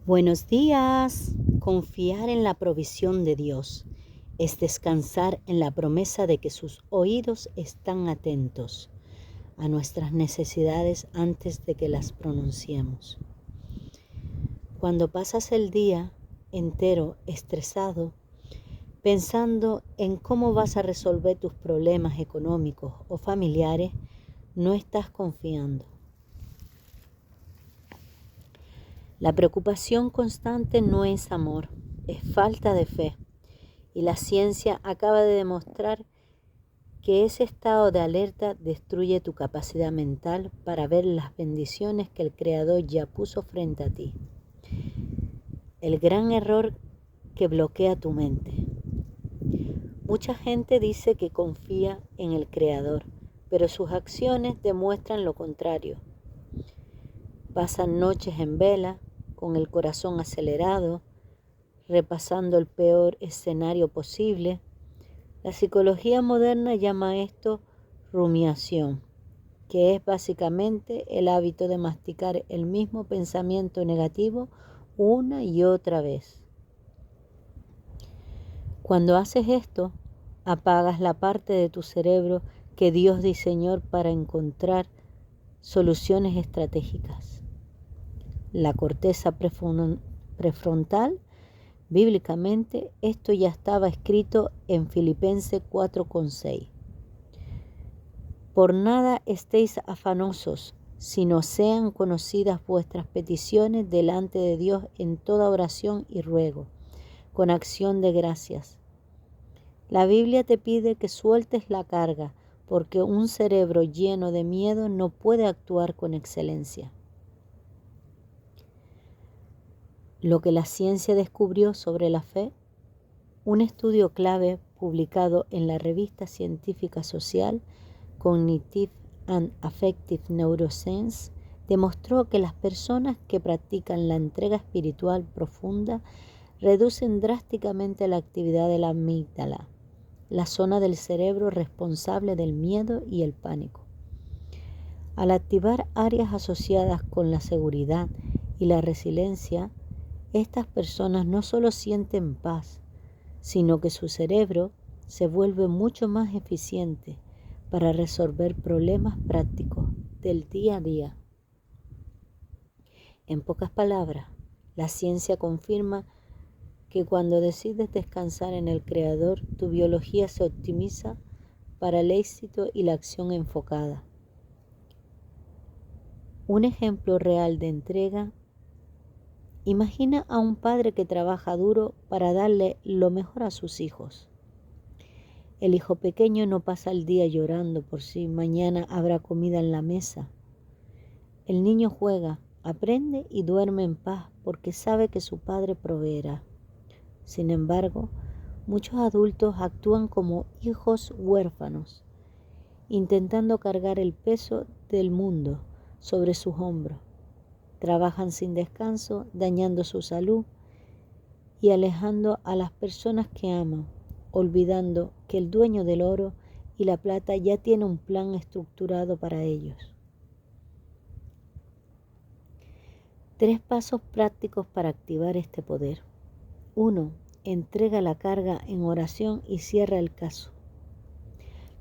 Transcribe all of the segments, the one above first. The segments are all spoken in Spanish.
Buenos días. Confiar en la provisión de Dios es descansar en la promesa de que sus oídos están atentos a nuestras necesidades antes de que las pronunciemos. Cuando pasas el día entero estresado, pensando en cómo vas a resolver tus problemas económicos o familiares, no estás confiando. La preocupación constante no es amor, es falta de fe. Y la ciencia acaba de demostrar que ese estado de alerta destruye tu capacidad mental para ver las bendiciones que el Creador ya puso frente a ti. El gran error que bloquea tu mente. Mucha gente dice que confía en el Creador, pero sus acciones demuestran lo contrario. Pasan noches en vela, con el corazón acelerado, repasando el peor escenario posible. La psicología moderna llama esto rumiación, que es básicamente el hábito de masticar el mismo pensamiento negativo una y otra vez. Cuando haces esto, apagas la parte de tu cerebro que Dios diseñó para encontrar soluciones estratégicas. La corteza prefrontal. Bíblicamente, esto ya estaba escrito en Filipenses 4:6. Por nada estéis afanosos, sino sean conocidas vuestras peticiones delante de Dios en toda oración y ruego, con acción de gracias. La Biblia te pide que sueltes la carga, porque un cerebro lleno de miedo no puede actuar con excelencia. Lo que la ciencia descubrió sobre la fe. Un estudio clave publicado en la revista científica social Cognitive and Affective Neuroscience demostró que las personas que practican la entrega espiritual profunda reducen drásticamente la actividad de la amígdala, la zona del cerebro responsable del miedo y el pánico. Al activar áreas asociadas con la seguridad y la resiliencia, estas personas no solo sienten paz, sino que su cerebro se vuelve mucho más eficiente para resolver problemas prácticos del día a día. En pocas palabras, la ciencia confirma que cuando decides descansar en el Creador, tu biología se optimiza para el éxito y la acción enfocada. Un ejemplo real de entrega. Imagina a un padre que trabaja duro para darle lo mejor a sus hijos. El hijo pequeño no pasa el día llorando por si mañana habrá comida en la mesa. El niño juega, aprende y duerme en paz porque sabe que su padre proveerá. Sin embargo, muchos adultos actúan como hijos huérfanos, intentando cargar el peso del mundo sobre sus hombros. Trabajan sin descanso, dañando su salud y alejando a las personas que aman, olvidando que el dueño del oro y la plata ya tiene un plan estructurado para ellos. 3 pasos prácticos para activar este poder. 1. Entrega la carga en oración y cierra el caso.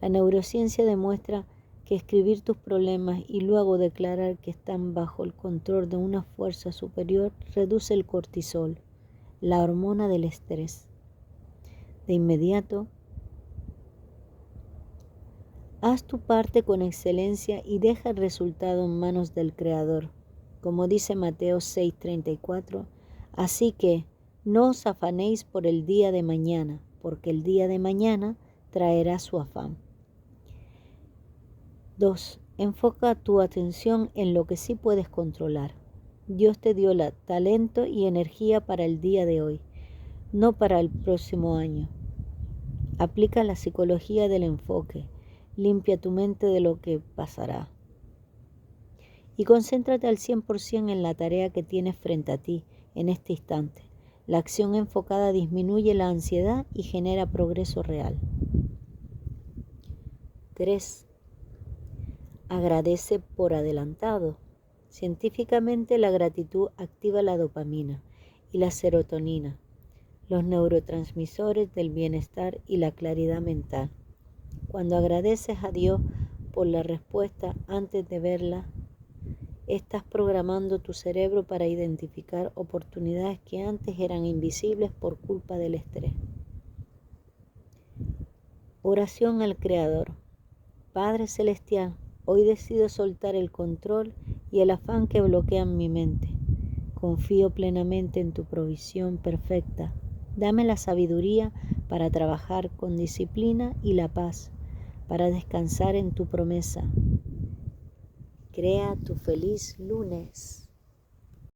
La neurociencia demuestra que escribir tus problemas y luego declarar que están bajo el control de una fuerza superior reduce el cortisol, la hormona del estrés. De inmediato, haz tu parte con excelencia y deja el resultado en manos del Creador. Como dice Mateo 6:34, así que no os afanéis por el día de mañana, porque el día de mañana traerá su afán. 2. Enfoca tu atención en lo que sí puedes controlar. Dios te dio talento y energía para el día de hoy, no para el próximo año. Aplica la psicología del enfoque. Limpia tu mente de lo que pasará. Y concéntrate al 100% en la tarea que tienes frente a ti en este instante. La acción enfocada disminuye la ansiedad y genera progreso real. 3. Agradece por adelantado. Científicamente, la gratitud activa la dopamina, y la serotonina, los neurotransmisores del bienestar y la claridad mental. Cuando agradeces a Dios por la respuesta antes de verla, estás programando tu cerebro para identificar oportunidades que antes eran invisibles por culpa del estrés. Oración al Creador. Padre Celestial, hoy decido soltar el control y el afán que bloquean mi mente. Confío plenamente en tu provisión perfecta. Dame la sabiduría para trabajar con disciplina y la paz, para descansar en tu promesa. Crea tu feliz lunes.